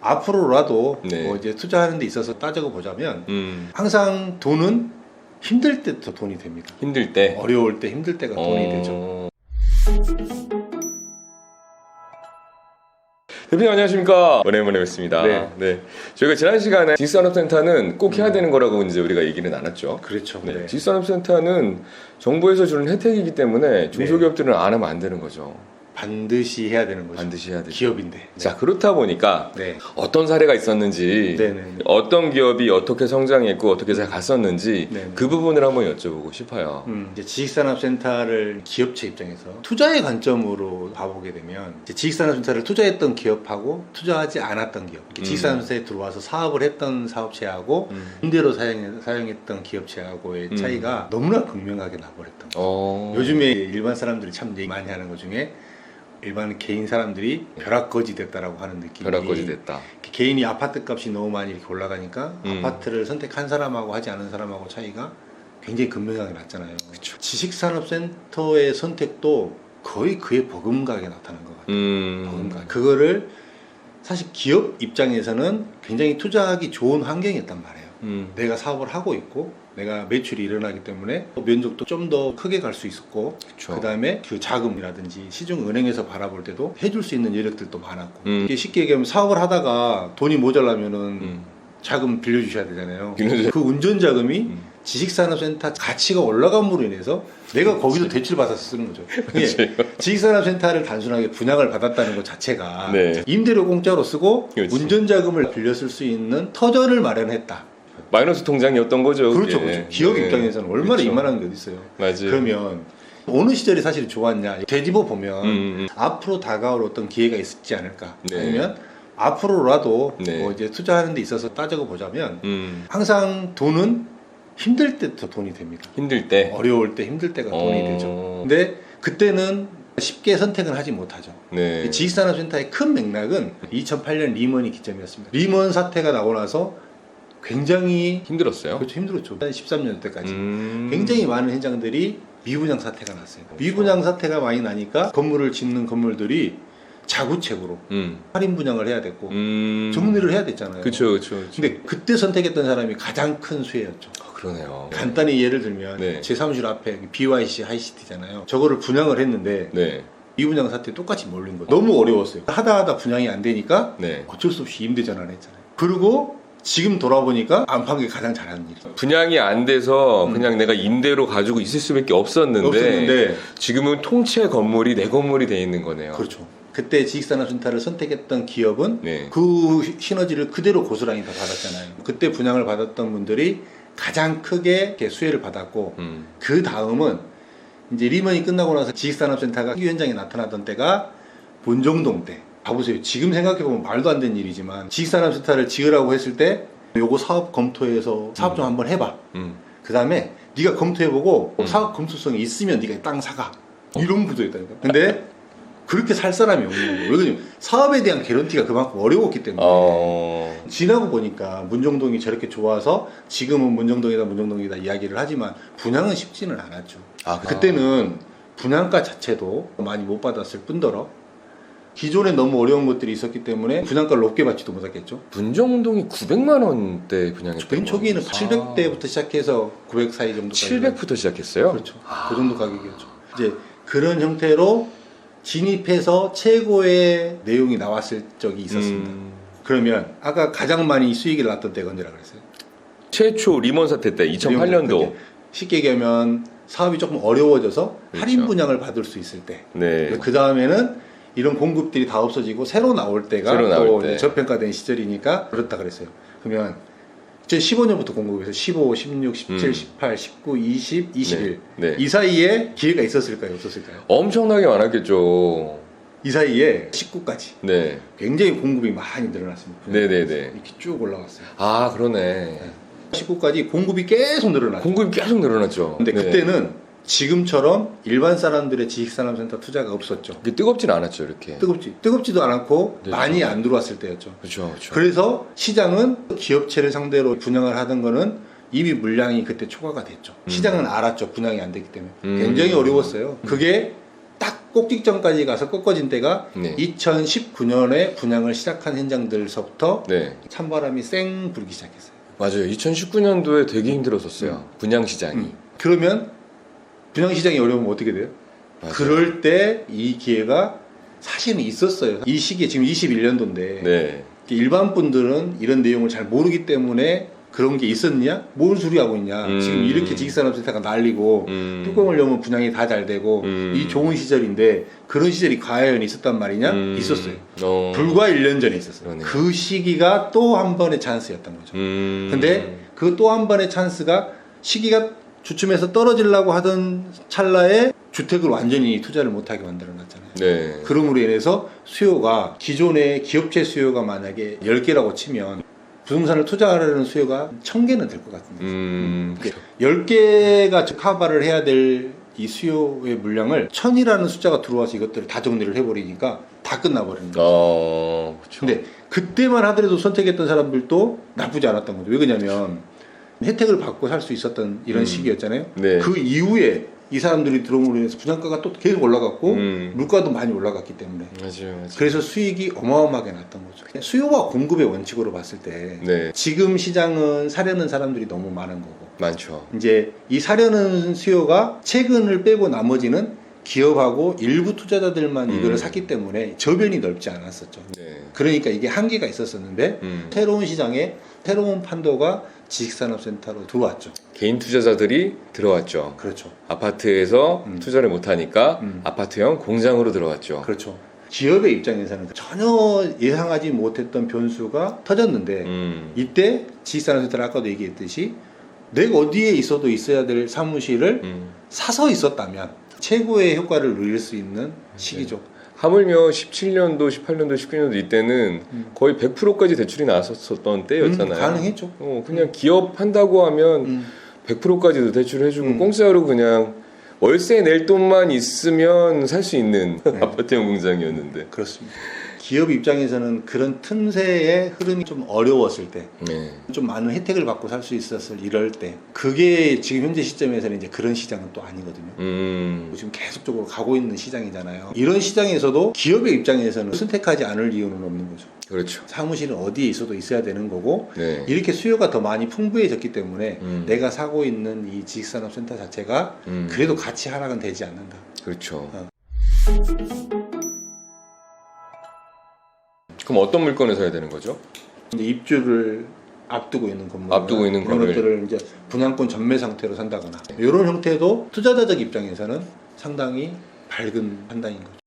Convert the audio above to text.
앞으로라도 네. 뭐 이제 투자하는 데 있어서 따져고 보자면 항상 돈은 힘들 때 더 돈이 됩니다. 힘들 때? 어려울 때 힘들 때가 돈이 되죠. 대표님 안녕하십니까. 오랜만에 뵙습니다. 네. 저희가 지난 시간에 지식산업센터는 꼭 해야 되는 거라고 이제 우리가 얘기를 나눴죠. 그렇죠. 네. 지식산업센터는 정부에서 주는 혜택이기 때문에 중소기업들은 안 하면 안 되는 거죠. 반드시 해야 되는 거죠. 반드시 해야 되죠. 기업인데. 자, 그렇다 보니까 네. 어떤 사례가 있었는지, 네네. 어떤 기업이 어떻게 성장했고 어떻게 잘 갔었는지 네네. 그 부분을 한번 여쭤보고 싶어요. 이제 지식산업센터를 기업체 입장에서 투자의 관점으로 봐보게 되면 이제 지식산업센터를 투자했던 기업하고 투자하지 않았던 기업, 이렇게 지식산업센터에 들어와서 사업을 했던 사업체하고 임대로 사용했던 기업체하고의 차이가 너무나 극명하게 나버렸던 거예요. 요즘에 일반 사람들이 참 얘기 많이 하는 것 중에 일반 개인 사람들이 벼락거지 됐다라고 하는 느낌이, 벼락거지 됐다. 개인이 아파트 값이 너무 많이 이렇게 올라가니까 아파트를 선택한 사람하고 하지 않은 사람하고 차이가 굉장히 극명하게 났잖아요. 그쵸. 지식산업센터의 선택도 거의 그에 버금가게 나타난 것 같아요. 버금가게. 그거를 사실 기업 입장에서는 굉장히 투자하기 좋은 환경이었단 말이에요. 내가 사업을 하고 있고 내가 매출이 일어나기 때문에 면적도 좀 더 크게 갈 수 있었고, 그 다음에 그 자금이라든지 시중은행에서 바라볼 때도 해줄 수 있는 여력들도 많았고, 이게 쉽게 얘기하면 사업을 하다가 돈이 모자라면은 자금 빌려주셔야 되잖아요. 그 운전 자금이 지식산업센터 가치가 올라감으로 인해서 내가 거기서 대출 받아서 쓰는 거죠. 지식산업센터를 단순하게 분양을 받았다는 것 자체가 임대료 공짜로 쓰고 운전 자금을 빌려 쓸 수 있는 터전을 마련했다. 마이너스 통장이었던 거죠. 그렇죠, 그렇죠. 기업 입장에서는 얼마나 그렇죠. 이만한 게 어디 있어요. 맞아요. 그러면 어느 시절이 사실 좋았냐? 되짚어 보면 앞으로 다가올 어떤 기회가 있지 않을까? 아니면 앞으로라도 뭐 이제 투자하는 데 있어서 따져고 보자면 항상 돈은 힘들 때 더 돈이 됩니다. 힘들 때? 어려울 때 힘들 때가 돈이 되죠. 근데 그때는 쉽게 선택은 하지 못하죠. 지식산업센터의 큰 맥락은 2008년 리먼이 기점이었습니다. 리먼 사태가 나고 나서 굉장히 힘들었어요? 그렇죠, 힘들었죠. 13년 때까지 굉장히 많은 현장들이 미분양 사태가 났어요. 미분양 사태가 많이 나니까 건물을 짓는 건물들이 자구책으로 할인 분양을 해야 됐고 정리를 해야 됐잖아요. 그렇죠. 근데 그때 선택했던 사람이 가장 큰 수혜였죠. 그러네요. 간단히 예를 들면 제 사무실 앞에 BYC 하이시티잖아요. 저거를 분양을 했는데 미분양 사태 똑같이 몰린 거죠. 너무 어려웠어요. 하다 분양이 안 되니까 어쩔 수 없이 임대 전환을 했잖아요. 그리고 지금 돌아보니까 안 판 게 가장 잘하는 일이에요. 분양이 안 돼서 그냥 내가 임대로 가지고 있을 수밖에 없었는데 지금은 통째 건물이 내 건물이 돼 있는 거네요. 그렇죠. 그때 지식산업센터를 선택했던 기업은 그 시너지를 그대로 고스란히 다 받았잖아요. 그때 분양을 받았던 분들이 가장 크게 수혜를 받았고, 그 다음은 이제 리먼이 끝나고 나서 지식산업센터가 현장에 나타나던 때가 본정동 때. 봐보세요. 지금 생각해보면 말도 안 되는 일이지만 지식산업센터를 지으라고 했을 때 요거 사업 검토해서 사업 좀 한번 해봐. 그 다음에 네가 검토해보고 사업 검토성이 있으면 네가 땅 사가. 이런 구조였다니까. 근데 그렇게 살 사람이 없는 거예요. 왜냐면 사업에 대한 개런티가 그만큼 어려웠기 때문에. 지나고 보니까 문정동이 저렇게 좋아서 지금은 문정동이다 이야기를 하지만 분양은 쉽지는 않았죠. 그때는 분양가 자체도 많이 못 받았을 뿐더러 기존에 너무 어려운 것들이 있었기 때문에 분양가를 높게 받지도 못했겠죠. 문정동이 900만 원대 분양했던 맨 초기에는 700대부터 시작해서 900 사이 정도까지. 700부터 시작했어요? 그렇죠. 그 정도 가격이었죠. 이제 그런 형태로 진입해서 최고의 내용이 나왔을 적이 있었습니다. 그러면 아까 가장 많이 수익이 났던 때가 언제라 그랬어요? 최초 리먼 사태 때 2008년도. 쉽게 얘기하면 사업이 조금 어려워져서 할인 분양을 받을 수 있을 때. 그 다음에는 이런 공급들이 다 없어지고 새로 나올 때가 또 저평가된 시절이니까 그렇다 그랬어요. 그러면 2015년부터 공급해서 15, 16, 17, 18, 19, 20, 21 이 사이에 기회가 있었을까요? 없었을까요? 엄청나게 많았겠죠. 이 사이에 19까지 굉장히 공급이 많이 늘어났습니다. 이렇게 쭉 올라갔어요. 그러네. 19까지 공급이 계속 늘어났죠. 공급이 계속 늘어났죠. 근데 그때는 지금처럼 일반 사람들의 지식산업센터 투자가 없었죠. 뜨겁진 않았죠, 이렇게. 뜨겁지도 않았고 많이 안 들어왔을 때였죠. 그렇죠. 그래서 시장은 기업체를 상대로 분양을 하던 거는 이미 물량이 그때 초과가 됐죠. 시장은 알았죠. 분양이 안 됐기 때문에. 굉장히 어려웠어요. 그게 딱 꼭직전까지 가서 꺾어진 때가 네. 2019년에 분양을 시작한 현장들서부터 네. 찬바람이 쌩 불기 시작했어요. 맞아요. 2019년도에 되게 힘들었었어요. 분양 시장이. 그러면 분양 시장이 어려우면 어떻게 돼요? 맞아요. 그럴 때 이 기회가 사실은 있었어요. 이 시기에 지금 21년도인데 네. 일반 분들은 이런 내용을 잘 모르기 때문에 그런 게 있었냐? 뭔 소리 하고 있냐? 지금 이렇게 지식산업센터가 날리고 뚜껑을 열면 분양이 다 잘 되고 이 좋은 시절인데 그런 시절이 과연 있었단 말이냐? 있었어요. 불과 1년 전에 있었어요. 그러네요. 그 시기가 또 한 번의 찬스였던 거죠. 근데 그 또 한 번의 찬스가 시기가 주춤해서 떨어지려고 하던 찰나에 주택을 완전히 투자를 못하게 만들어놨잖아요. 네. 그럼으로 인해서 수요가 기존의 기업체 수요가 만약에 10개라고 치면 부동산을 투자하려는 수요가 1000개는 될 것 같은데 10개가 커버를 해야 될 이 수요의 물량을 1000이라는 숫자가 들어와서 이것들을 다 정리를 해버리니까 다 끝나버리는 거죠. 그렇죠. 근데 그때만 하더라도 선택했던 사람들도 나쁘지 않았던 거죠. 왜 그러냐면 혜택을 받고 살 수 있었던 이런 시기였잖아요. 네. 그 이후에 이 사람들이 들어옴으로 인해서 분양가가 또 계속 올라갔고 물가도 많이 올라갔기 때문에 맞아요. 그래서 수익이 어마어마하게 났던 거죠. 수요와 공급의 원칙으로 봤을 때 네. 지금 시장은 사려는 사람들이 너무 많은 거고 많죠. 이제 이 사려는 수요가 최근을 빼고 나머지는 기업하고 일부 투자자들만 이거를 샀기 때문에 저변이 넓지 않았었죠. 네. 그러니까 이게 한계가 있었었는데 새로운 시장에 새로운 판도가 지식산업센터로 들어왔죠. 개인 투자자들이 들어왔죠. 그렇죠. 아파트에서 투자를 못하니까 아파트형 공장으로 들어왔죠. 그렇죠. 기업의 입장에서는 전혀 예상하지 못했던 변수가 터졌는데 이때 지식산업센터를 아까도 얘기했듯이 내가 어디에 있어도 있어야 될 사무실을 사서 있었다면 최고의 효과를 누릴 수 있는 시기죠. 하물며 17년도, 18년도, 19년도 이때는 거의 100%까지 대출이 나왔었던 때였잖아요. 가능했죠. 그냥 기업 한다고 하면 100%까지도 대출을 해주고 공짜로 그냥 월세 낼 돈만 있으면 살 수 있는 아파트형 공장이었는데. 그렇습니다. 기업 입장에서는 그런 틈새의 흐름이 좀 어려웠을 때, 좀 많은 혜택을 받고 살 수 있었을 이럴 때, 그게 지금 현재 시점에서는 이제 그런 시장은 또 아니거든요. 지금 계속적으로 가고 있는 시장이잖아요. 이런 시장에서도 기업의 입장에서는 선택하지 않을 이유는 없는 거죠. 그렇죠. 사무실은 어디에 있어도 있어야 되는 거고 네. 이렇게 수요가 더 많이 풍부해졌기 때문에 내가 사고 있는 이 지식산업센터 자체가 그래도 같이 하락은 되지 않는다. 그렇죠. 그럼 어떤 물건을 사야 되는 거죠? 이제 입주를 앞두고 있는 건물, 앞두고 있는 그런 거를. 것들을 이제 분양권 전매 상태로 산다거나 이런 형태도 투자자적 입장에서는 상당히 밝은 판단인 거죠.